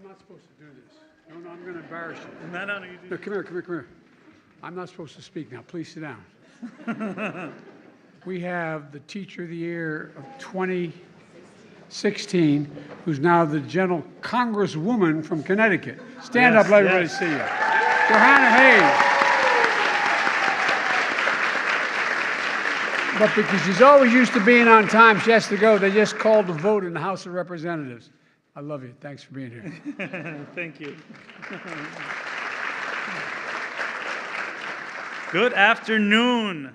not supposed to do this. No, I'm going to embarrass you. No, you do. No, come here. I'm not supposed to speak now. Please sit down. We have the Teacher of the Year of 2016, who's now the General Congresswoman from Connecticut. Stand up, let everybody see you. Johanna Hayes. But because she's always used to being on time, she has to go. They just called the vote in the House of Representatives. I love you. Thanks for being here. Thank you. Good afternoon.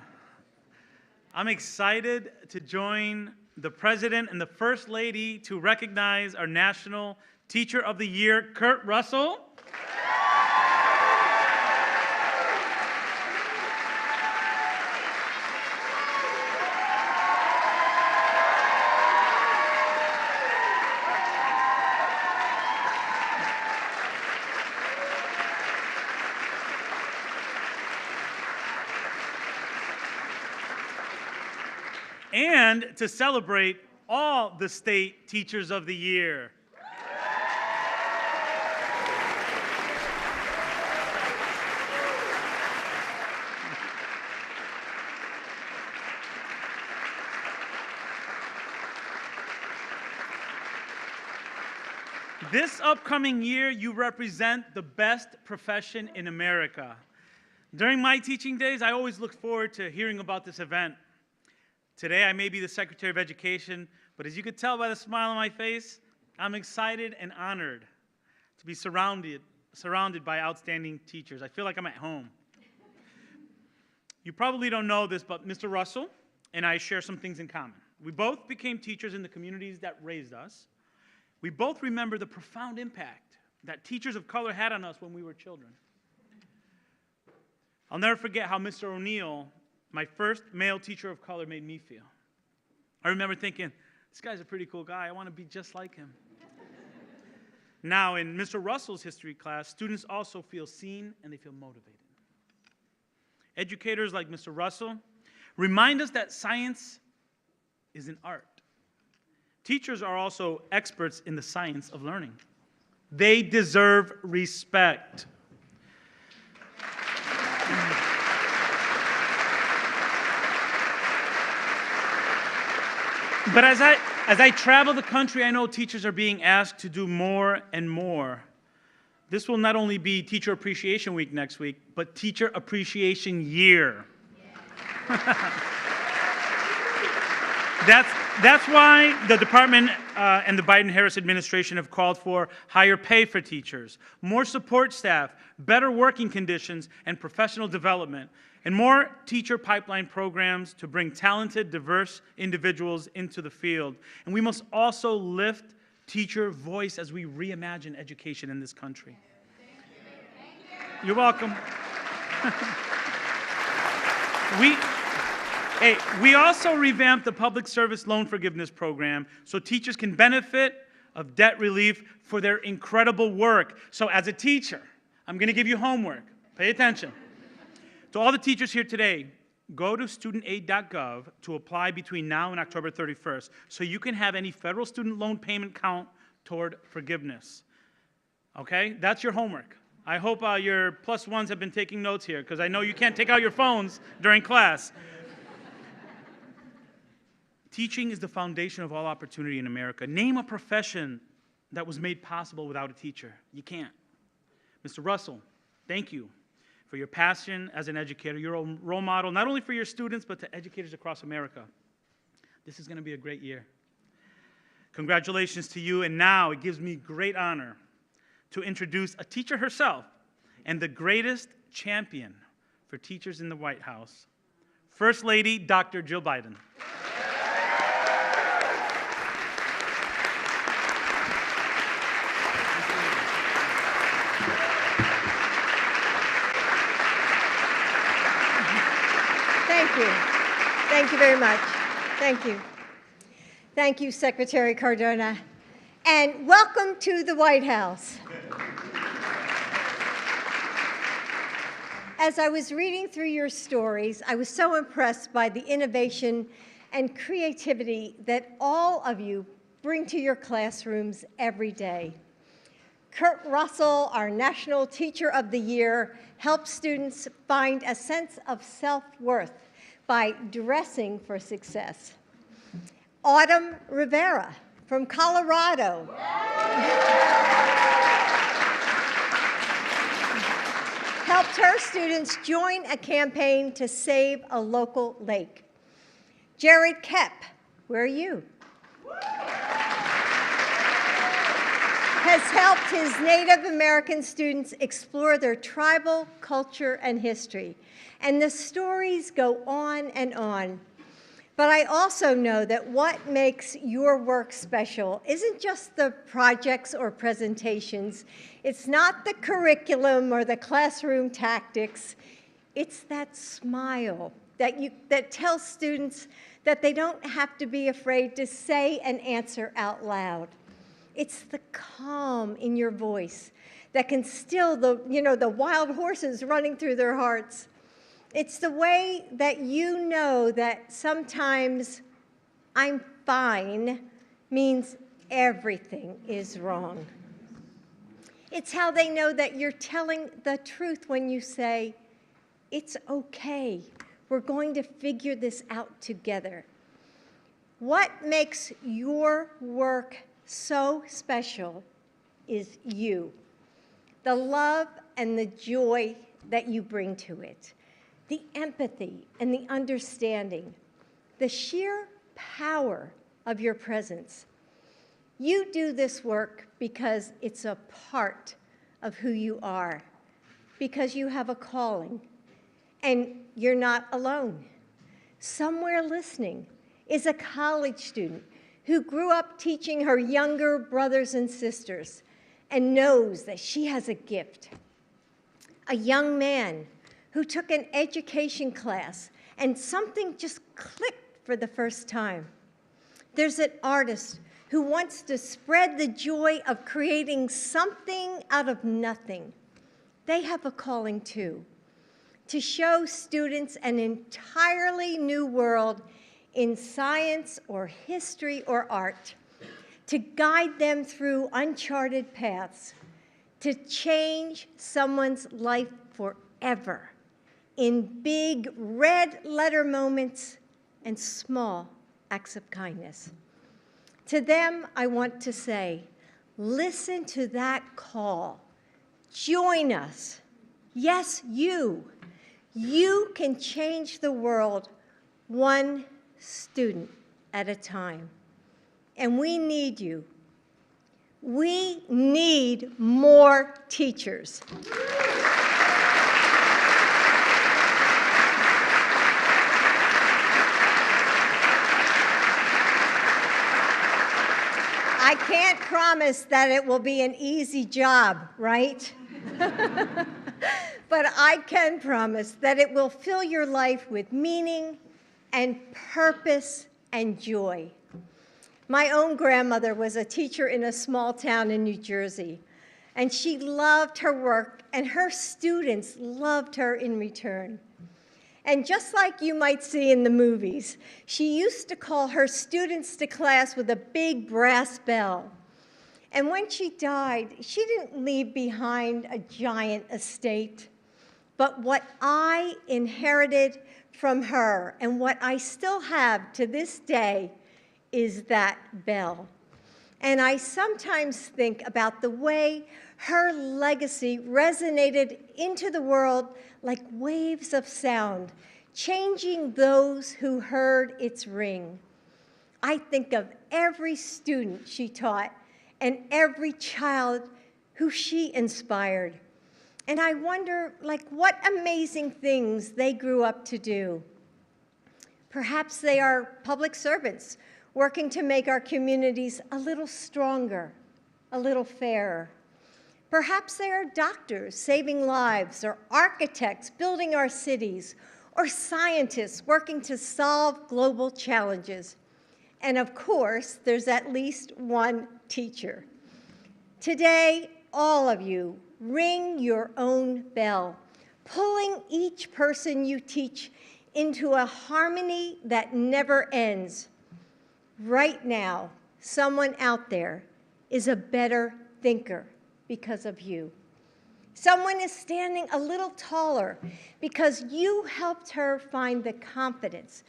I'm excited to join the President and the First Lady to recognize our National Teacher of the Year, Kurt Russell. And to celebrate all the state teachers of the year. This upcoming year, you represent the best profession in America. During my teaching days, I always look forward to hearing about this event. Today, I may be the Secretary of Education, but as you could tell by the smile on my face, I'm excited and honored to be surrounded by outstanding teachers. I feel like I'm at home. You probably don't know this, but Mr. Russell and I share some things in common. We both became teachers in the communities that raised us. We both remember the profound impact that teachers of color had on us when we were children. I'll never forget how Mr. O'Neill, my first male teacher of color, made me feel. I remember thinking, this guy's a pretty cool guy. I want to be just like him. Now, in Mr. Russell's history class, students also feel seen and they feel motivated. Educators like Mr. Russell remind us that science is an art. Teachers are also experts in the science of learning. They deserve respect. But as I travel the country, I know teachers are being asked to do more and more. This will not only be Teacher Appreciation Week next week, but Teacher Appreciation Year. Yeah. That's why the department and the Biden-Harris administration have called for higher pay for teachers, more support staff, better working conditions, and professional development, and more teacher pipeline programs to bring talented, diverse individuals into the field. And we must also lift teacher voice as we reimagine education in this country. Thank you. You're welcome. We also revamped the Public Service Loan Forgiveness Program so teachers can benefit of debt relief for their incredible work. So as a teacher, I'm going to give you homework. Pay attention. To all the teachers here today, go to studentaid.gov to apply between now and October 31st so you can have any federal student loan payment count toward forgiveness. Okay? That's your homework. I hope your plus ones have been taking notes here because I know you can't take out your phones during class. Teaching is the foundation of all opportunity in America. Name a profession that was made possible without a teacher. You can't. Mr. Russell, thank you for your passion as an educator. You're a role model, not only for your students, but to educators across America. This is going to be a great year. Congratulations to you, and now it gives me great honor to introduce a teacher herself and the greatest champion for teachers in the White House, First Lady Dr. Jill Biden. Thank you. Thank you very much. Thank you. Thank you, Secretary Cardona. And welcome to the White House. As I was reading through your stories, I was so impressed by the innovation and creativity that all of you bring to your classrooms every day. Kurt Russell, our National Teacher of the Year, helps students find a sense of self-worth by dressing for success. Autumn Rivera from Colorado helped her students join a campaign to save a local lake. Jared Kepp, where are you? Has helped his Native American students explore their tribal culture and history. And the stories go on and on. But I also know that what makes your work special isn't just the projects or presentations. It's not the curriculum or the classroom tactics. It's that smile that tells students that they don't have to be afraid to say an answer out loud. It's the calm in your voice that can still the wild horses running through their hearts. It's the way that you know that sometimes I'm fine means everything is wrong. It's how they know that you're telling the truth when you say, it's okay, we're going to figure this out together. What makes your work so special is you, the love and the joy that you bring to it, the empathy and the understanding, the sheer power of your presence. You do this work because it's a part of who you are, because you have a calling, and you're not alone. Somewhere listening is a college student who grew up teaching her younger brothers and sisters and knows that she has a gift. A young man who took an education class and something just clicked for the first time. There's an artist who wants to spread the joy of creating something out of nothing. They have a calling too, to show students an entirely new world in science or history or art, to guide them through uncharted paths, to change someone's life forever in big red letter moments and small acts of kindness. To them, I want to say, listen to that call. Join us. Yes, you. You can change the world one student at a time. And we need you. We need more teachers. I can't promise that it will be an easy job, right? But I can promise that it will fill your life with meaning and purpose and joy. My own grandmother was a teacher in a small town in New Jersey, and she loved her work, and her students loved her in return. And just like you might see in the movies, she used to call her students to class with a big brass bell. And when she died, she didn't leave behind a giant estate, but what I inherited from her and what I still have to this day is that bell. And I sometimes think about the way her legacy resonated into the world like waves of sound, changing those who heard its ring. I think of every student she taught and every child who she inspired. And I wonder, what amazing things they grew up to do. Perhaps they are public servants working to make our communities a little stronger, a little fairer. Perhaps they are doctors saving lives, or architects building our cities, or scientists working to solve global challenges. And of course, there's at least one teacher. Today, all of you ring your own bell, pulling each person you teach into a harmony that never ends. Right now, someone out there is a better thinker because of you. Someone is standing a little taller because you helped her find the confidence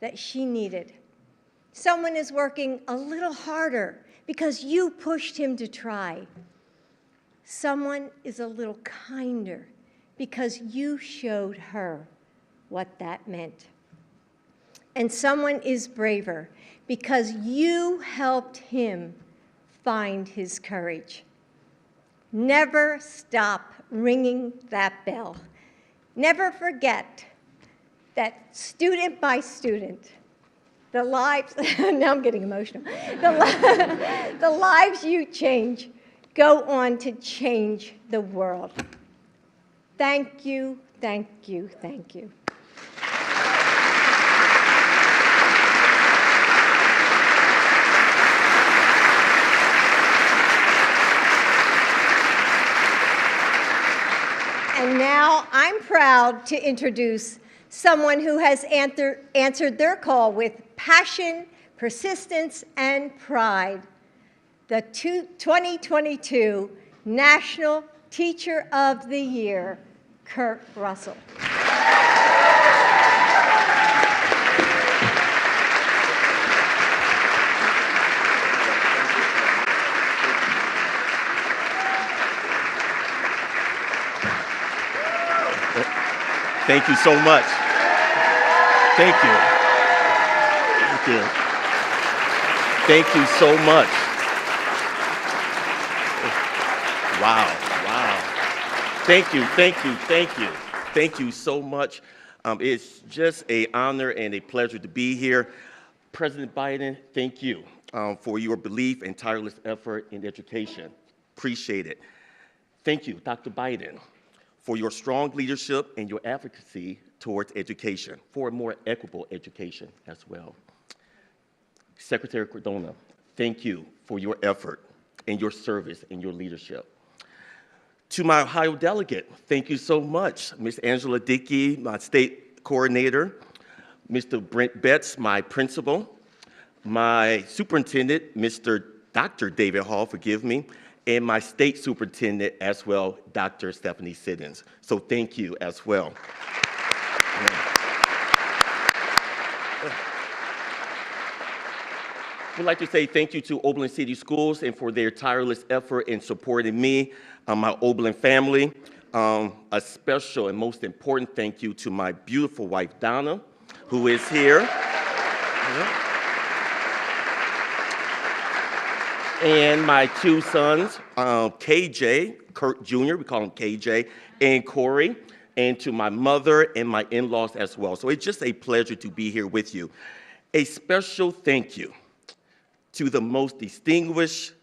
that she needed. Someone is working a little harder because you pushed him to try. Someone is a little kinder because you showed her what that meant. And someone is braver because you helped him find his courage. Never stop ringing that bell. Never forget that student by student, the lives, now I'm getting emotional, the lives you change go on to change the world. Thank you, thank you, thank you. And now I'm proud to introduce someone who has answered their call with passion, persistence, and pride. The 2022 National Teacher of the Year, Kurt Russell. Thank you so much. Thank you. Thank you. Thank you so much. Wow, wow. Thank you, thank you, thank you. Thank you so much. It's just an honor and a pleasure to be here. President Biden, thank you for your belief and tireless effort in education. Appreciate it. Thank you, Dr. Biden, for your strong leadership and your advocacy towards education, for a more equitable education as well. Secretary Cardona, thank you for your effort and your service and your leadership. To my Ohio delegate, thank you so much. Ms. Angela Dickey, my state coordinator, Mr. Brent Betts, my principal, my superintendent, Dr. David Hall, forgive me, and my state superintendent as well, Dr. Stephanie Siddons. So thank you as well. We'd like to say thank you to Oberlin City Schools and for their tireless effort in supporting me, my Oberlin family. A special and most important thank you to my beautiful wife, Donna, who is here. And my two sons, KJ, Kurt Jr., we call him KJ, and Corey, and to my mother and my in-laws as well. So it's just a pleasure to be here with you. A special thank you to the most distinguished,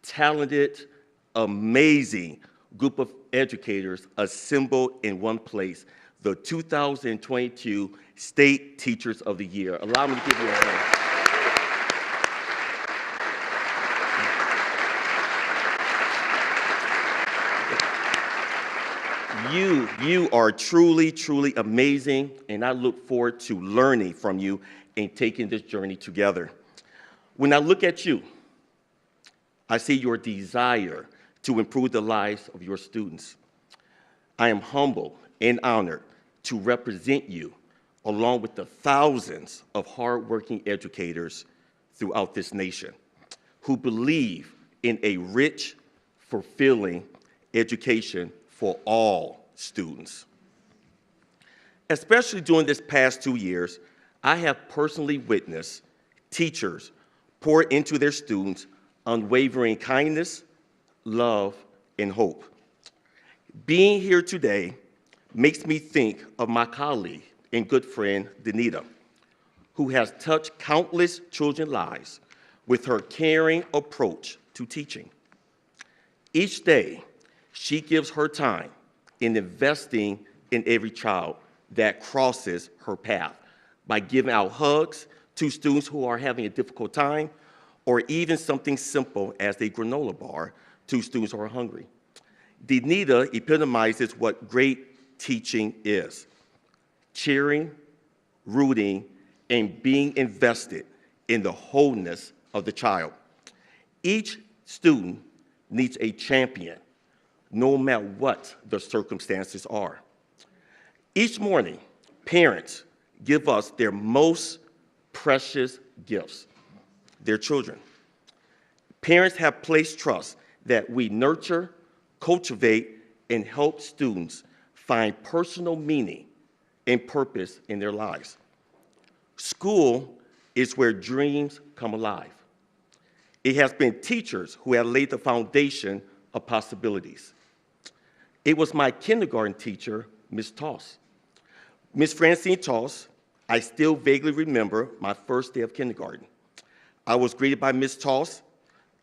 talented, amazing group of educators assembled in one place, the 2022 State Teachers of the Year. Allow me to give you a hand. You are truly, truly amazing, and I look forward to learning from you and taking this journey together. When I look at you, I see your desire to improve the lives of your students. I am humbled and honored to represent you along with the thousands of hardworking educators throughout this nation who believe in a rich, fulfilling education for all students. Especially during this past 2 years, I have personally witnessed teachers pour into their students unwavering kindness, love, and hope. Being here today makes me think of my colleague and good friend, Danita, who has touched countless children's lives with her caring approach to teaching. Each day, she gives her time in investing in every child that crosses her path by giving out hugs to students who are having a difficult time, or even something simple as a granola bar to students who are hungry. Danita epitomizes what great teaching is: cheering, rooting, and being invested in the wholeness of the child. Each student needs a champion no matter what the circumstances are. Each morning, parents give us their most precious gifts, their children. Parents have placed trust that we nurture, cultivate, and help students find personal meaning and purpose in their lives. School is where dreams come alive. It has been teachers who have laid the foundation of possibilities. It was my kindergarten teacher, Ms. Toss. Ms. Francine Toss, I still vaguely remember my first day of kindergarten. I was greeted by Ms. Toss,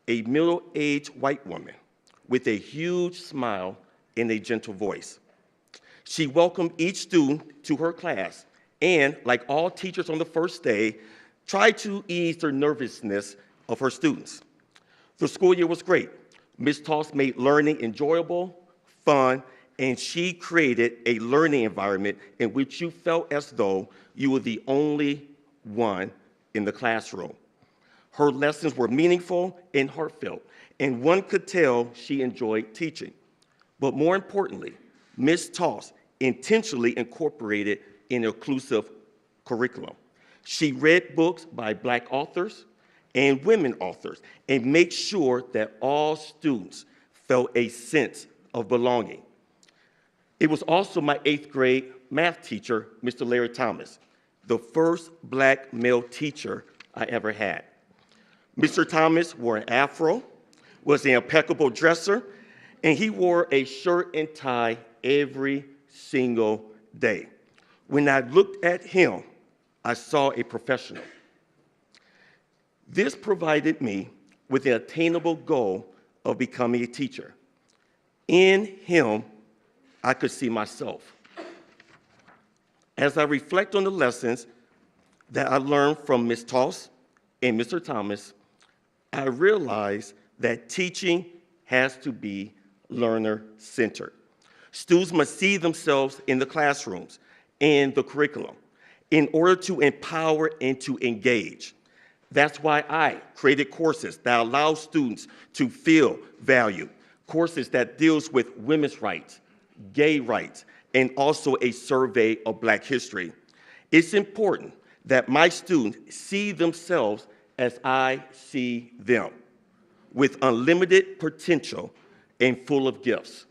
a middle-aged white woman with a huge smile and a gentle voice. She welcomed each student to her class and, like all teachers on the first day, tried to ease the nervousness of her students. The school year was great. Ms. Toss made learning enjoyable, fun, and she created a learning environment in which you felt as though you were the only one in the classroom. Her lessons were meaningful and heartfelt, and one could tell she enjoyed teaching. But more importantly, Ms. Toss intentionally incorporated an inclusive curriculum. She read books by Black authors and women authors and made sure that all students felt a sense of belonging. It was also my 8th grade math teacher, Mr. Larry Thomas, the first Black male teacher I ever had. Mr. Thomas wore an afro, was an impeccable dresser, and he wore a shirt and tie every single day. When I looked at him, I saw a professional. This provided me with an attainable goal of becoming a teacher. In him, I could see myself. As I reflect on the lessons that I learned from Ms. Toss and Mr. Thomas, I realized that teaching has to be learner-centered. Students must see themselves in the classrooms and the curriculum in order to empower and to engage. That's why I created courses that allow students to feel valued, courses that deals with women's rights, gay rights, and also a survey of Black history. It's important that my students see themselves as I see them, with unlimited potential and full of gifts.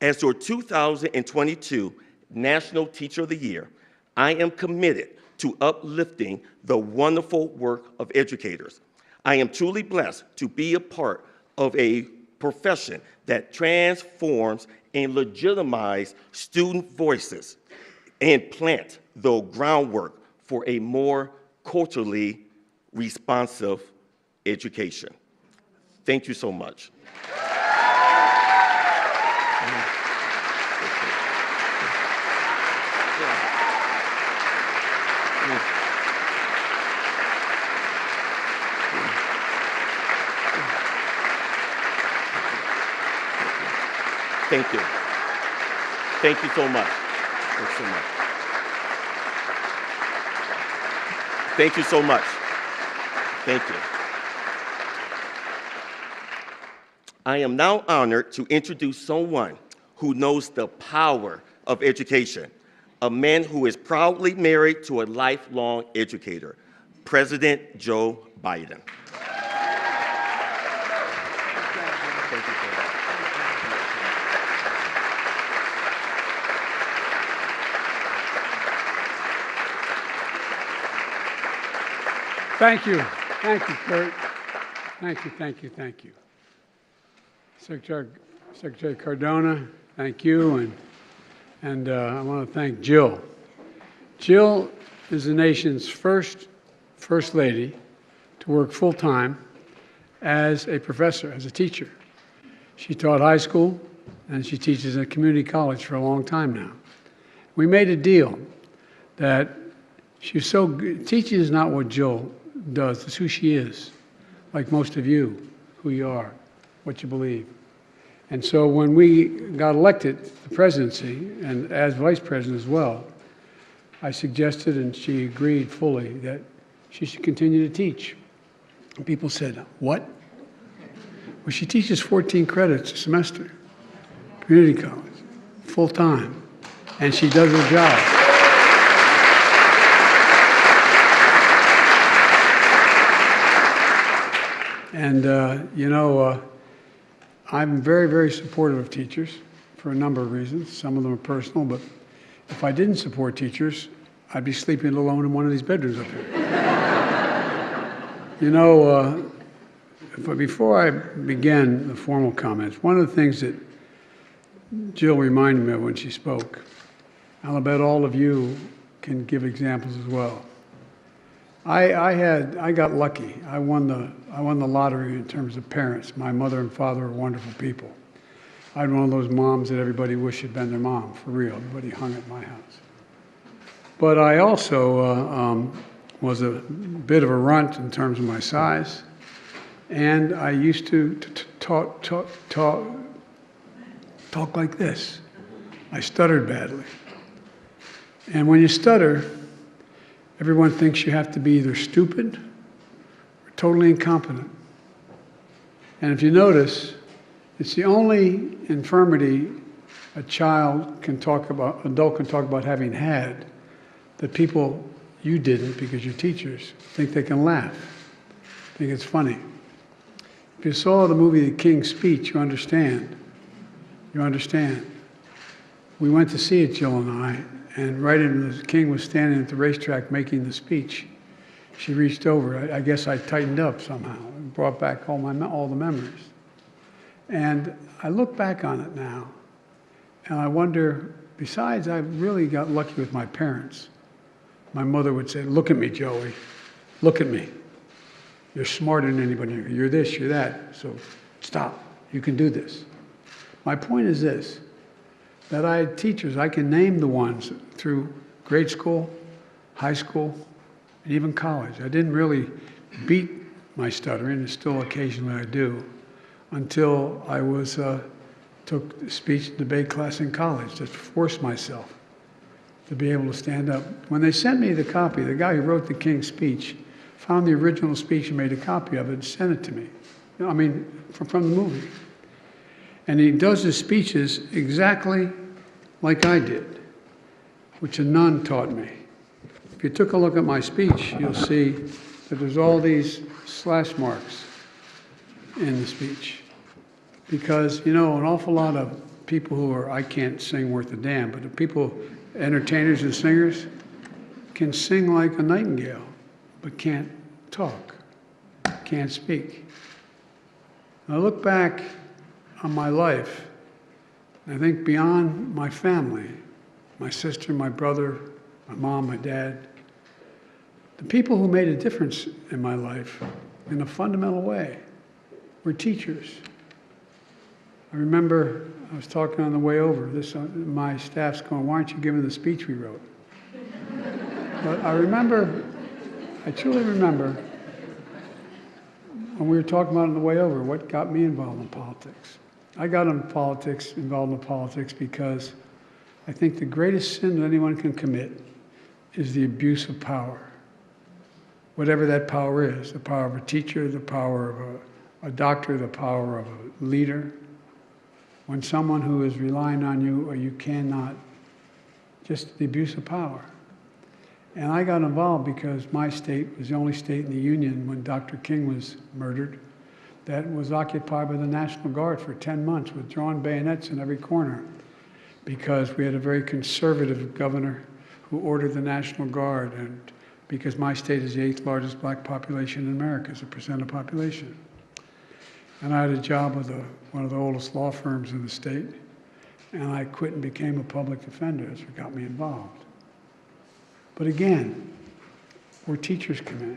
As your 2022 National Teacher of the Year, I am committed to uplifting the wonderful work of educators. I am truly blessed to be a part of a profession that transforms and legitimizes student voices and plant the groundwork for a more culturally responsive education. Thank you so much. Thank you. Thank you so much. Thanks so much. Thank you so much. Thank you. I am now honored to introduce someone who knows the power of education, a man who is proudly married to a lifelong educator, President Joe Biden. Thank you. Thank you, Kurt. Thank you, thank you, thank you. Secretary Cardona, thank you. And I want to thank Jill. Jill is the nation's first lady to work full-time as a professor, as a teacher. She taught high school, and she teaches at community college for a long time now. We made a deal that she's so good. Teaching is not what Jill does, it's who she is, like most of you, who you are, what you believe. And so when we got elected to the presidency, and as vice president as well, I suggested, and she agreed fully, that she should continue to teach. And people said, what? Well, she teaches 14 credits a semester. community college, full-time, and she does her job. And, I'm very, very supportive of teachers for a number of reasons. Some of them are personal, but if I didn't support teachers, I'd be sleeping alone in one of these bedrooms up here. But before I begin the formal comments, one of the things that Jill reminded me of when she spoke, and I'll bet all of you can give examples as well. I got lucky. I won the lottery in terms of parents. My mother and father were wonderful people. I had one of those moms that everybody wished had been their mom, for real. Everybody hung at my house. But I also was a bit of a runt in terms of my size, and I used to talk like this. I stuttered badly. And when you stutter, everyone thinks you have to be either stupid or totally incompetent. And if you notice, it's the only infirmity a child can talk about, adult can talk about having had, that people, you didn't because you're teachers, think they can laugh, think it's funny. If you saw the movie The King's Speech, you understand. You understand. We went to see it, Jill and I, and right as the king was standing at the racetrack making the speech, she reached over. I guess I tightened up somehow and brought back all the memories. And I look back on it now, and I wonder, besides, I really got lucky with my parents. My mother would say, "Look at me, Joey. Look at me. You're smarter than anybody. You're this, you're that. So stop. You can do this." My point is this, that I had teachers, I can name the ones through grade school, high school, and even college. I didn't really beat my stuttering, and still occasionally I do, until I took a speech and debate class in college, just forced myself to be able to stand up. When they sent me the copy, the guy who wrote the King's Speech found the original speech and made a copy of it and sent it to me. From the movie. And he does his speeches exactly like I did, which a nun taught me. If you took a look at my speech, you'll see that there's all these slash marks in the speech. Because, an awful lot of people who are, I can't sing worth a damn, but the people, entertainers and singers, can sing like a nightingale, but can't talk, can't speak. And I look back on my life, and I think beyond my family, my sister, my brother, my mom, my dad, the people who made a difference in my life in a fundamental way were teachers. I remember I was talking on the way over, my staff's going, "Why aren't you giving the speech we wrote?" But I truly remember when we were talking about it on the way over, what got me involved in politics. I got involved in politics because I think the greatest sin that anyone can commit is the abuse of power. Whatever that power is, the power of a teacher, the power of a doctor, the power of a leader. When someone who is relying on you or you cannot, just the abuse of power. And I got involved because my state was the only state in the Union when Dr. King was murdered that was occupied by the National Guard for 10 months with drawn bayonets in every corner, because we had a very conservative governor who ordered the National Guard, and because my state is the 8th largest black population in America as a percent of population. And I had a job with one of the oldest law firms in the state, and I quit and became a public defender. That's what got me involved. But again, where teachers come in,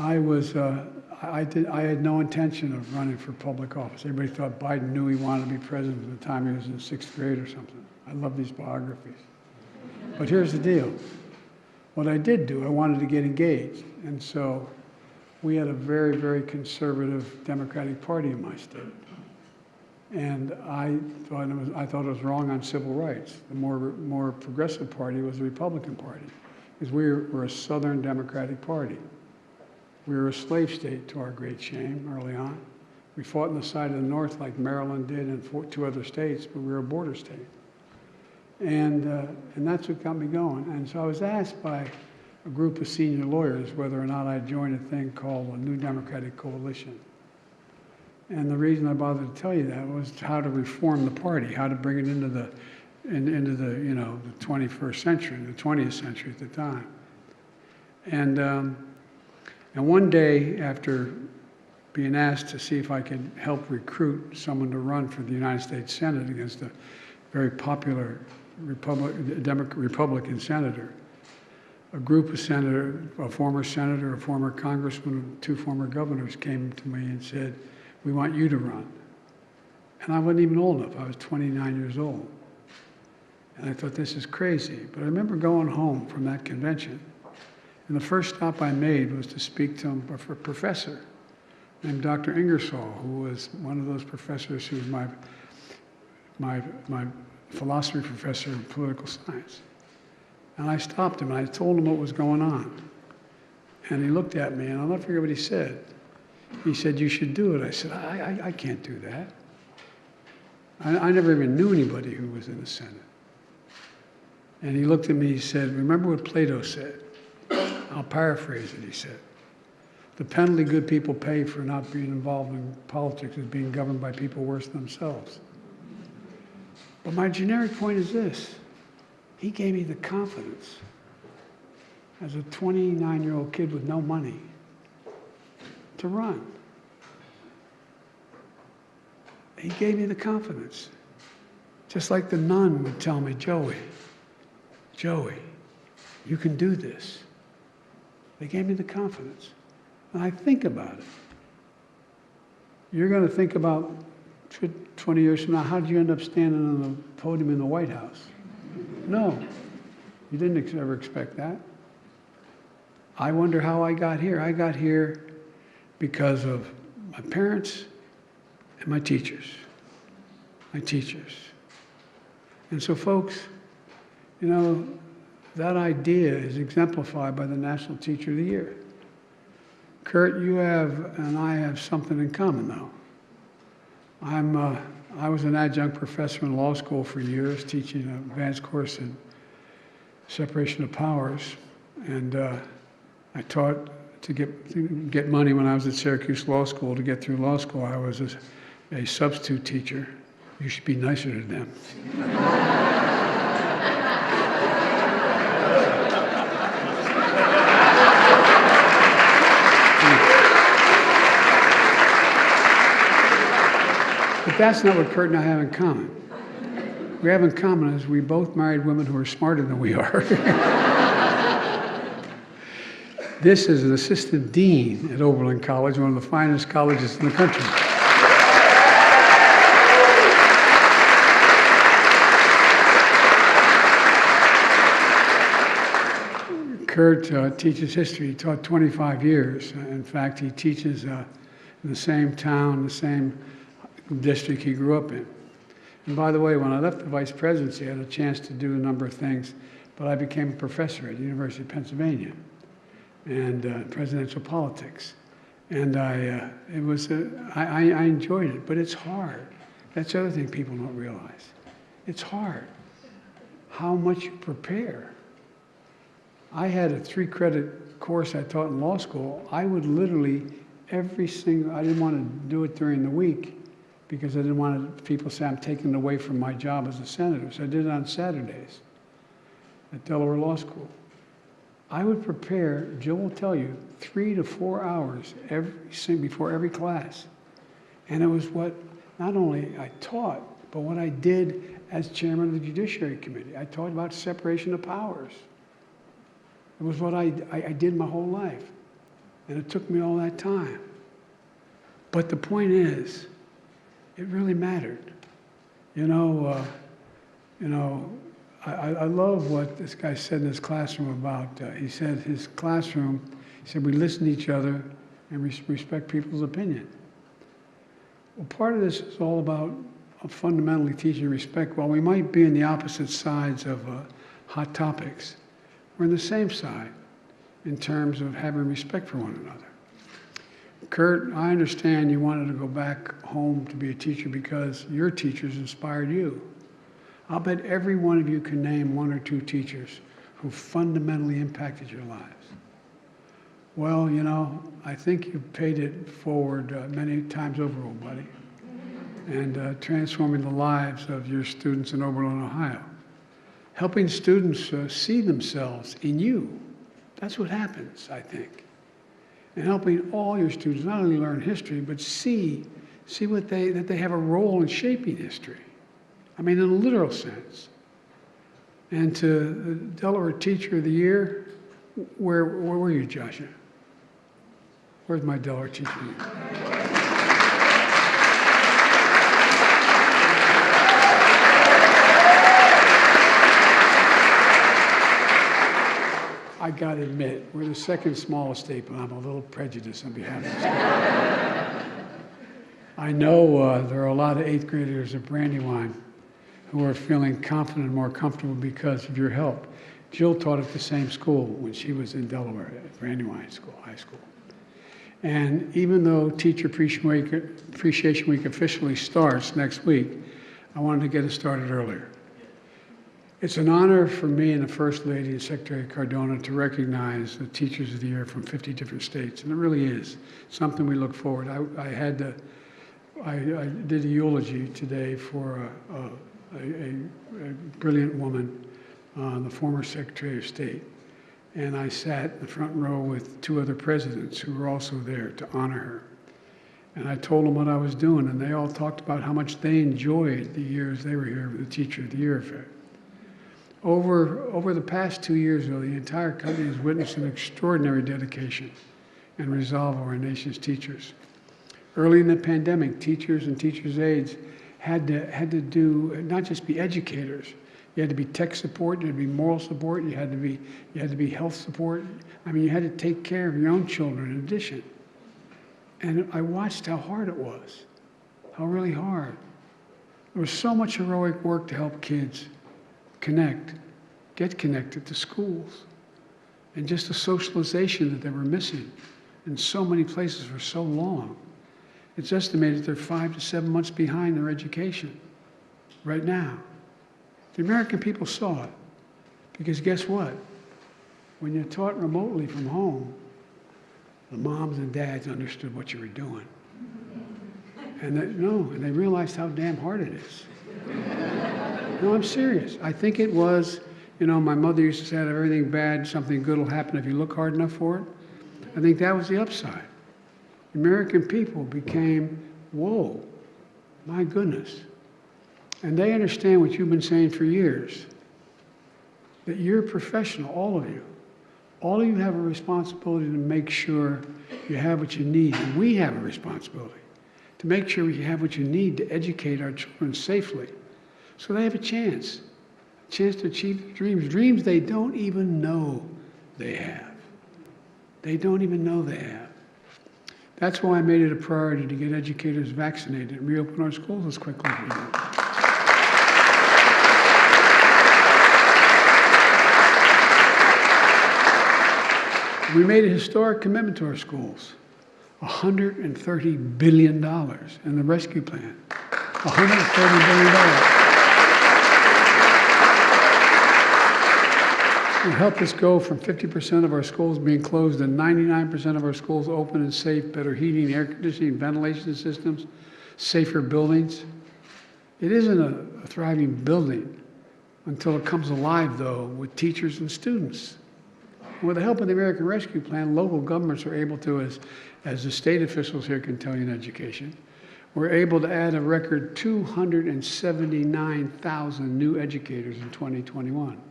I had no intention of running for public office. Everybody thought Biden knew he wanted to be president from the time he was in 6th grade or something. I love these biographies. But here's the deal. What I did do, I wanted to get engaged. And so we had a very, very conservative Democratic Party in my state. And I thought it was wrong on civil rights. The more progressive party was the Republican Party, because we're a Southern Democratic Party. We were a slave state, to our great shame, early on. We fought on the side of the North like Maryland did and 2 other states, but we were a border state. And that's what got me going. And so I was asked by a group of senior lawyers whether or not I'd join a thing called a New Democratic Coalition. And the reason I bothered to tell you that was how to reform the party, how to bring it into the the 21st century, the 20th century at the time. And one day, after being asked to see if I could help recruit someone to run for the United States Senate against a very popular Republican senator, a group of senators, a former senator, a former congressman, 2 former governors came to me and said, "We want you to run." And I wasn't even old enough. I was 29 years old. And I thought, this is crazy. But I remember going home from that convention, and the first stop I made was to speak to a professor named Dr. Ingersoll, who was one of those professors who was my philosophy professor in political science. And I stopped him, and I told him what was going on. And he looked at me, and I'll never forget what he said. He said, "You should do it." I said, I can't do that. I never even knew anybody who was in the Senate. And he looked at me, he said, "Remember what Plato said?" I'll paraphrase it, he said. "The penalty good people pay for not being involved in politics is being governed by people worse than themselves." But my generic point is this. He gave me the confidence as a 29-year-old kid with no money to run. He gave me the confidence. Just like the nun would tell me, Joey, you can do this. They gave me the confidence. And I think about it. You're going to think about 20 years from now, how did you end up standing on the podium in the White House? No, you didn't ever expect that. I wonder how I got here. I got here because of my parents and my teachers. And so, folks, that idea is exemplified by the National Teacher of the Year. Kurt, you and I have something in common, though. I was an adjunct professor in law school for years, teaching an advanced course in separation of powers, and I taught to get money when I was at Syracuse Law School. To get through law school, I was a substitute teacher. You should be nicer to them. But that's not what Kurt and I have in common. What we have in common is we both married women who are smarter than we are. This is an assistant dean at Oberlin College, one of the finest colleges in the country. Kurt teaches history. He taught 25 years. In fact, he teaches in the same town, the same district he grew up in. And by the way, when I left the vice presidency, I had a chance to do a number of things, but I became a professor at the University of Pennsylvania and presidential politics. And I enjoyed it, but it's hard. That's the other thing people don't realize. It's hard how much you prepare. I had a 3-credit course I taught in law school. I would literally I didn't want to do it during the week because I didn't want people to say I'm taking away from my job as a senator. So I did it on Saturdays at Delaware Law School. I would prepare, Jill will tell you, 3 to 4 hours before every class. And it was what not only I taught, but what I did as chairman of the Judiciary Committee. I taught about separation of powers. It was what I did my whole life. And it took me all that time. But the point is, it really mattered. I love what this guy said in his classroom about, he said we listen to each other and respect people's opinion. Well, part of this is all about fundamentally teaching respect. While we might be in the opposite sides of hot topics, we're on the same side in terms of having respect for one another. Kurt, I understand you wanted to go back home to be a teacher because your teachers inspired you. I'll bet every one of you can name one or two teachers who fundamentally impacted your lives. Well, you know, I think you've paid it forward many times over, old buddy, and transforming the lives of your students in Oberlin, Ohio. Helping students see themselves in you. That's what happens, I think. And helping all your students not only learn history, but see that they have a role in shaping history. I mean, in a literal sense. And to the Delaware Teacher of the Year, where were you, Joshua? Where's my Delaware Teacher of the Year? I got to admit, we're the second smallest state, but I'm a little prejudiced on behalf of the state. I know there are a lot of 8th graders at Brandywine who are feeling confident and more comfortable because of your help. Jill taught at the same school when she was in Delaware, at Brandywine School, high school. And even though Teacher Appreciation Week officially starts next week, I wanted to get it started earlier. It's an honor for me and the First Lady and Secretary Cardona to recognize the Teachers of the Year from 50 different states, and it really is something we look forward. I did a eulogy today for a brilliant woman, the former Secretary of State, and I sat in the front row with 2 other presidents who were also there to honor her. And I told them what I was doing, and they all talked about how much they enjoyed the years they were here with the Teacher of the Year affair. Over the past 2 years, though, the entire country has witnessed an extraordinary dedication and resolve of our nation's teachers. Early in the pandemic, teachers and teachers' aides had to do, not just be educators, you had to be tech support, you had to be moral support, you had to be health support. I mean, you had to take care of your own children in addition. And I watched how hard it was, how really hard. There was so much heroic work to help kids get connected to schools, and just the socialization that they were missing in so many places for so long. It's estimated they're 5 to 7 months behind their education right now. The American people saw it, because guess what? When you're taught remotely from home, the moms and dads understood what you were doing. And they realized how damn hard it is. No, I'm serious. I think it was, my mother used to say, if everything bad, something good will happen if you look hard enough for it. I think that was the upside. The American people became, whoa, my goodness. And they understand what you've been saying for years, that you're a professional, all of you. All of you have a responsibility to make sure you have what you need. And we have a responsibility to make sure you have what you need to educate our children safely, so they have a chance to achieve their dreams they don't even know they have. They don't even know they have. That's why I made it a priority to get educators vaccinated and reopen our schools as quickly as we do. We made a historic commitment to our schools, $130 billion in the rescue plan, $130 billion. It helped us go from 50% of our schools being closed to 99% of our schools open and safe, better heating, air conditioning, ventilation systems, safer buildings. It isn't a thriving building until it comes alive, though, with teachers and students. And with the help of the American Rescue Plan, local governments are able to, as the state officials here can tell you in education, we're able to add a record 279,000 new educators in 2021.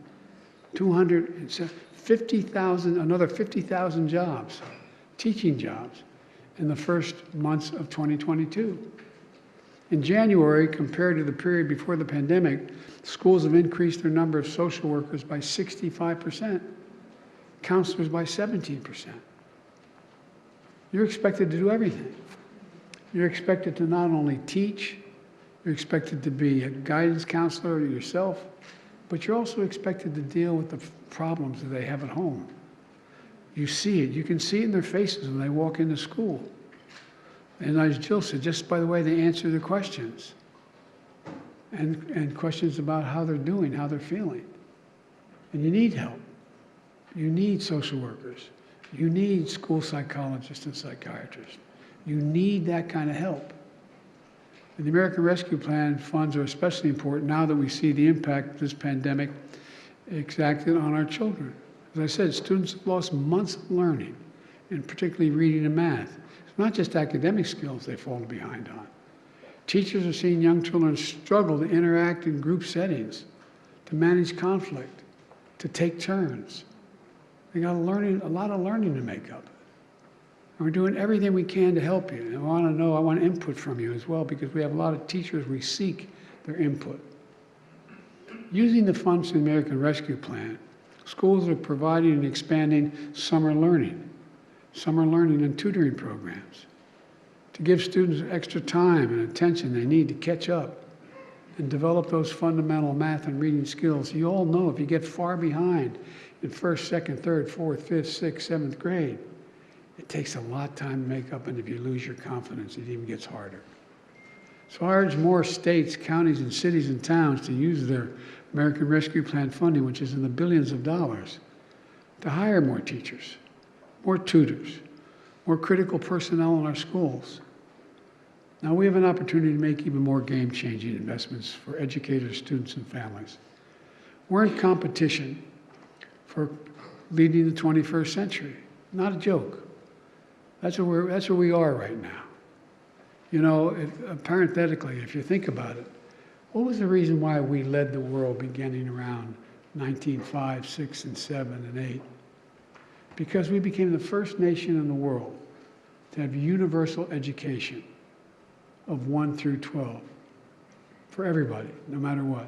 250,000, another 50,000 jobs, teaching jobs, in the first months of 2022. In January, compared to the period before the pandemic, schools have increased their number of social workers by 65%, counselors by 17%. You're expected to do everything. You're expected to not only teach, you're expected to be a guidance counselor yourself, but you're also expected to deal with the problems that they have at home. You see it. You can see it in their faces when they walk into school. And as Jill said, just by the way they answer the questions, and questions about how they're doing, how they're feeling. And you need help. You need social workers. You need school psychologists and psychiatrists. You need that kind of help. And the American Rescue Plan funds are especially important now that we see the impact this pandemic exacted on our children. As I said, students have lost months of learning, and particularly reading and math. It's not just academic skills they've fallen behind on. Teachers are seeing young children struggle to interact in group settings, to manage conflict, to take turns. They got a lot of learning to make up. And we're doing everything we can to help you. And I want input from you as well, because we have a lot of teachers, we seek their input. Using the funds from the American Rescue Plan, schools are providing and expanding summer learning and tutoring programs to give students extra time and attention they need to catch up and develop those fundamental math and reading skills. You all know if you get far behind in first, second, third, fourth, fifth, sixth, seventh grade, it takes a lot of time to make up, and if you lose your confidence, it even gets harder. So I urge more states, counties, and cities and towns to use their American Rescue Plan funding, which is in the billions of dollars, to hire more teachers, more tutors, more critical personnel in our schools. Now we have an opportunity to make even more game-changing investments for educators, students, and families. We're in competition for leading the 21st century. Not a joke. That's where we are right now. You know, parenthetically, if you think about it, what was the reason why we led the world beginning around 1905, 6, and 7, and 8? Because we became the first nation in the world to have universal education of 1 through 12 for everybody, no matter what,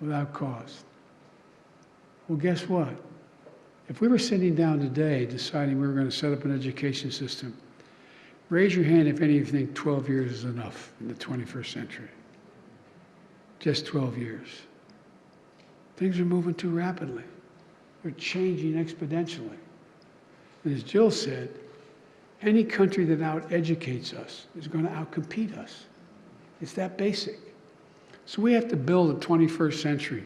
without cost. Well, guess what? If we were sitting down today deciding we were going to set up an education system, raise your hand if any of you think 12 years is enough in the 21st century. Just 12 years. Things are moving too rapidly. They're changing exponentially. And as Jill said, any country that out-educates us is going to out-compete us. It's that basic. So we have to build a 21st century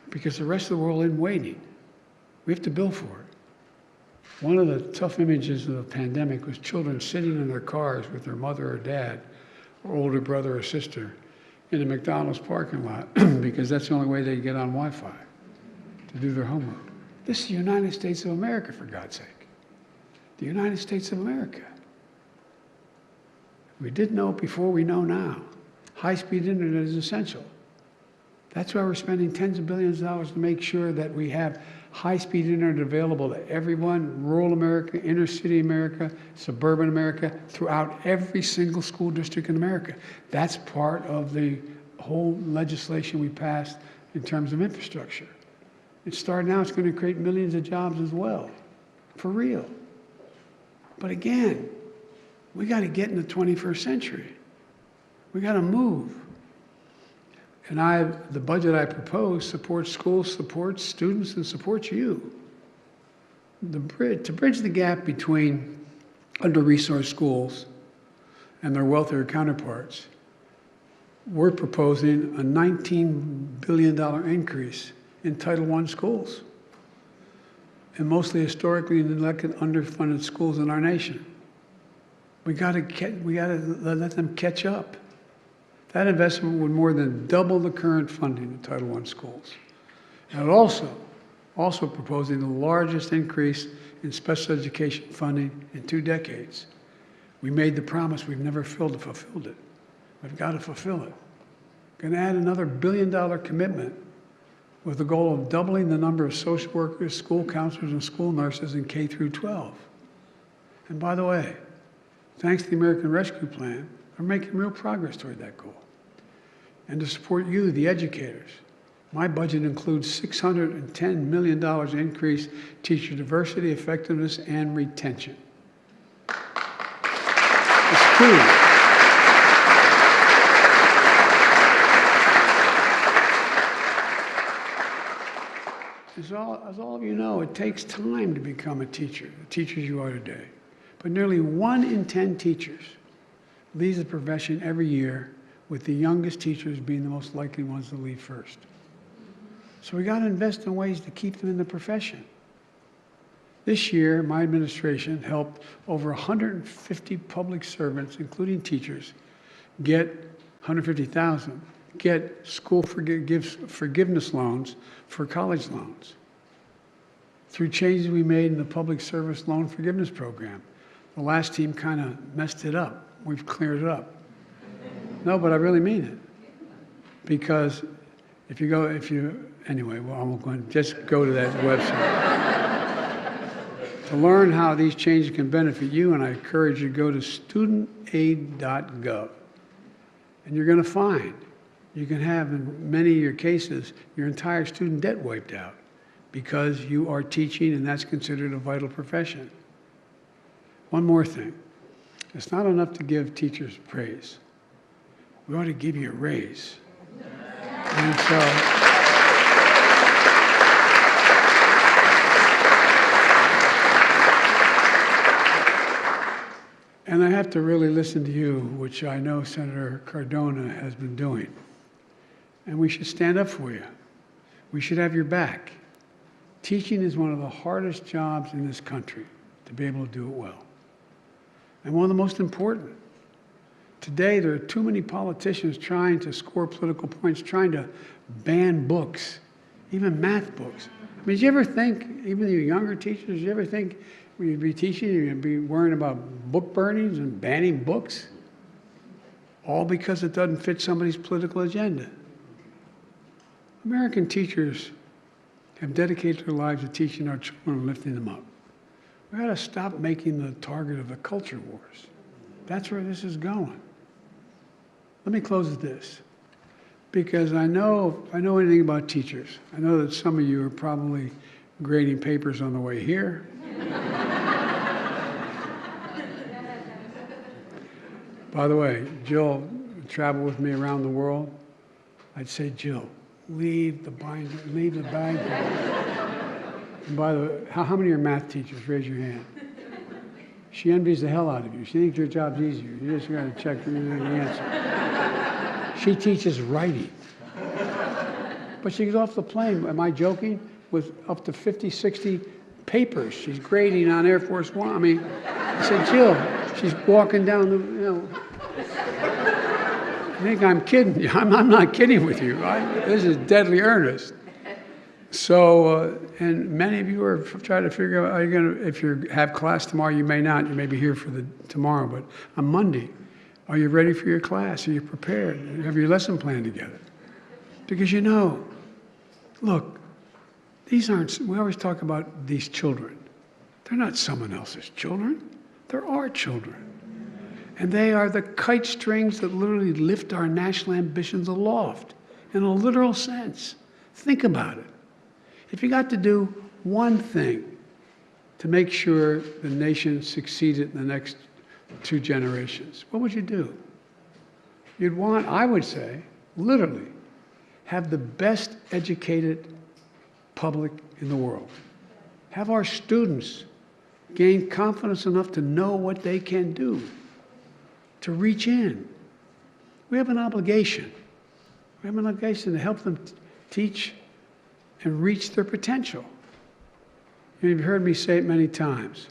because the rest of the world isn't waiting. We have to build for it. One of the tough images of the pandemic was children sitting in their cars with their mother or dad or older brother or sister in a McDonald's parking lot because that's the only way they get on Wi-Fi to do their homework. This is the United States of America, for God's sake. The United States of America. We didn't know it before, we know now. High-speed internet is essential. That's why we're spending tens of billions of dollars to make sure that we have high-speed internet available to everyone, rural America, inner-city America, suburban America, throughout every single school district in America. That's part of the whole legislation we passed in terms of infrastructure. It's starting now, it's going to create millions of jobs as well, for real. But again, we got to get in the 21st century. We got to move. And the budget I propose supports schools, supports students, and supports you. To bridge the gap between under-resourced schools and their wealthier counterparts, we're proposing a $19 billion increase in Title I schools, and mostly historically neglected, underfunded schools in our nation. We got to let them catch up. That investment would more than double the current funding of Title I schools. And it also proposing the largest increase in special education funding in 2 decades. We made the promise, we've never fulfilled it. We've got to fulfill it. Going to add another $1 billion commitment with the goal of doubling the number of social workers, school counselors, and school nurses in K through 12. And by the way, thanks to the American Rescue Plan, we're making real progress toward that goal. And to support you, the educators, my budget includes $610 million increase teacher diversity, effectiveness, and retention. It's true. As all of you know, it takes time to become a teacher, the teachers you are today. but nearly 1 in 10 teachers leaves the profession every year, with the youngest teachers being the most likely ones to leave first. So we got to invest in ways to keep them in the profession. This year, my administration helped over 150 public servants, including teachers, get 150,000, get school forgiveness loans for college loans through changes we made in the public service loan forgiveness program. The last team kind of messed it up. We've cleared it up. No, but I really mean it. Because anyway, well, I'm going to just go to that website. To learn how these changes can benefit you, and I encourage you to go to studentaid.gov. And you're going to find you can have, in many of your cases, your entire student debt wiped out because you are teaching, and that's considered a vital profession. One more thing. It's not enough to give teachers praise. We ought to give you a raise. And so, and I have to really listen to you, which I know Senator Cardona has been doing. And we should stand up for you. We should have your back. Teaching is one of the hardest jobs in this country, to be able to do it well. And one of the most important. Today, there are too many politicians trying to score political points, trying to ban books, even math books. I mean, did you ever think, even you younger teachers, did you ever think when you'd be teaching, you'd be worrying about book burnings and banning books? All because it doesn't fit somebody's political agenda. American teachers have dedicated their lives to teaching our children and lifting them up. We've got to stop making the target of the culture wars. That's where this is going. Let me close with this, because I know anything about teachers. I know that some of you are probably grading papers on the way here. By the way, Jill traveled with me around the world. I'd say, Jill, leave the binder, leave the bag. And by the way, how many are math teachers? Raise your hand. She envies the hell out of you. She thinks your job's easier. You just got to check the answer. She teaches writing. But she gets off the plane, am I joking, with up to 50, 60 papers she's grading on Air Force One. I mean, I said, Jill, she's walking down the, I think I'm kidding you. I'm not kidding with you. This is deadly earnest. So, and many of you are trying to figure out, are you going to, if you have class tomorrow, you may not, you may be here for tomorrow, but on Monday, are you ready for your class? Are you prepared? Have your lesson plan together? Because look, these aren't, we always talk about these children. They're not someone else's children. They're our children. And they are the kite strings that literally lift our national ambitions aloft, in a literal sense. Think about it. If you got to do one thing to make sure the nation succeeded in the next 2 generations, what would you do? You'd want, I would say, literally, have the best educated public in the world. Have our students gain confidence enough to know what they can do, to reach in. We have an obligation. We have an obligation to help them teach and reach their potential. You've heard me say it many times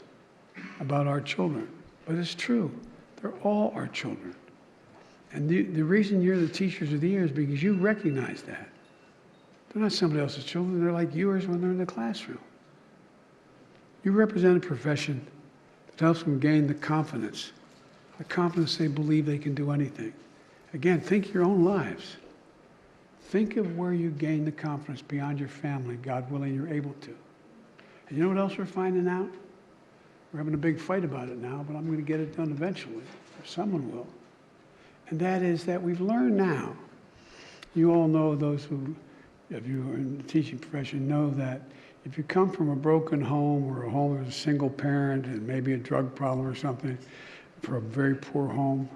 about our children, but it's true. They're all our children. And the reason you're the teachers of the year is because you recognize that. They're not somebody else's children. They're like yours when they're in the classroom. You represent a profession that helps them gain the confidence they believe they can do anything. Again, think your own lives. Think of where you gain the confidence beyond your family, God willing, you're able to. And you know what else we're finding out? We're having a big fight about it now, but I'm going to get it done eventually, or someone will. And that is that we've learned now, you all know, those who, if you are in the teaching profession, know that if you come from a broken home or a home with a single parent and maybe a drug problem or something, for a very poor home,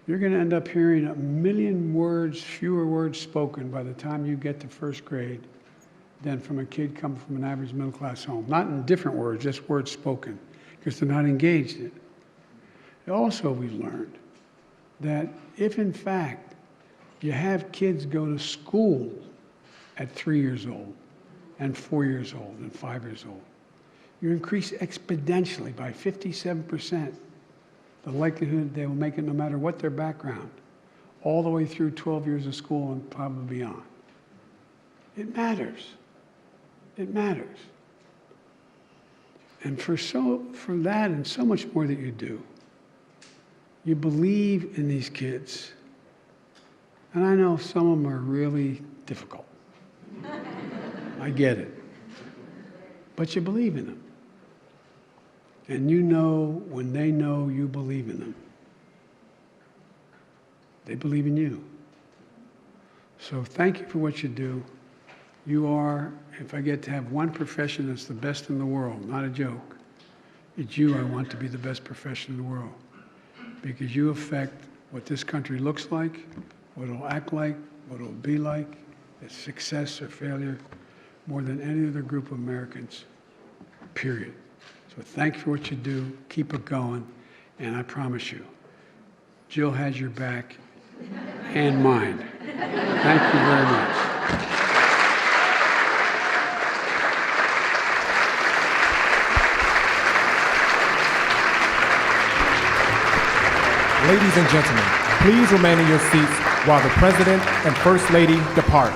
you're going to end up hearing 1 million words, fewer words spoken by the time you get to first grade than from a kid coming from an average middle-class home. Not in different words, just words spoken. because they're not engaged in it. Also, we learned that if, in fact, you have kids go to school at 3 years old and 4 years old and 5 years old, you increase exponentially by 57% the likelihood they will make it no matter what their background, all the way through 12 years of school and probably beyond. It matters. It matters. And for that and so much more that you do, you believe in these kids. And I know some of them are really difficult. I get it. But you believe in them. And you know when they know you believe in them. They believe in you. So thank you for what you do. You are, if I get to have one profession that's the best in the world, not a joke, it's you I want to be the best profession in the world. Because you affect what this country looks like, what it'll act like, what it'll be like, its success or failure, more than any other group of Americans, period. So thank you for what you do. Keep it going. And I promise you, Jill has your back and mine. Thank you very much. Ladies and gentlemen, please remain in your seats while the President and First Lady depart.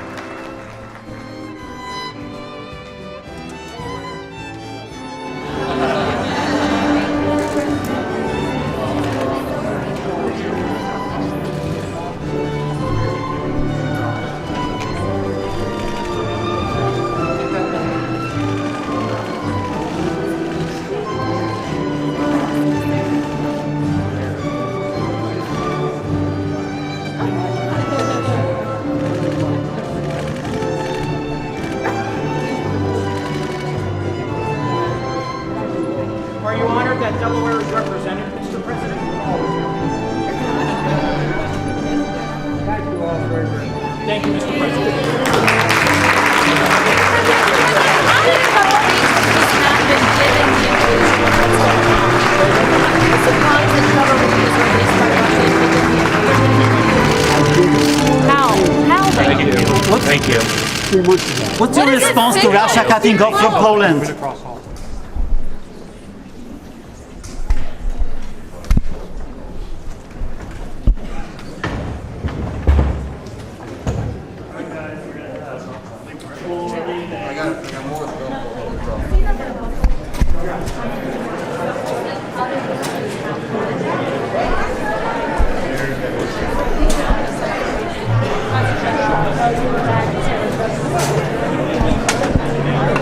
Are you honored that Delaware is represented, Mr. President? Thank you all very, very much. Thank you, Mr. President. Thank you. 3 months ago. What's your response to Russia cutting off from Poland?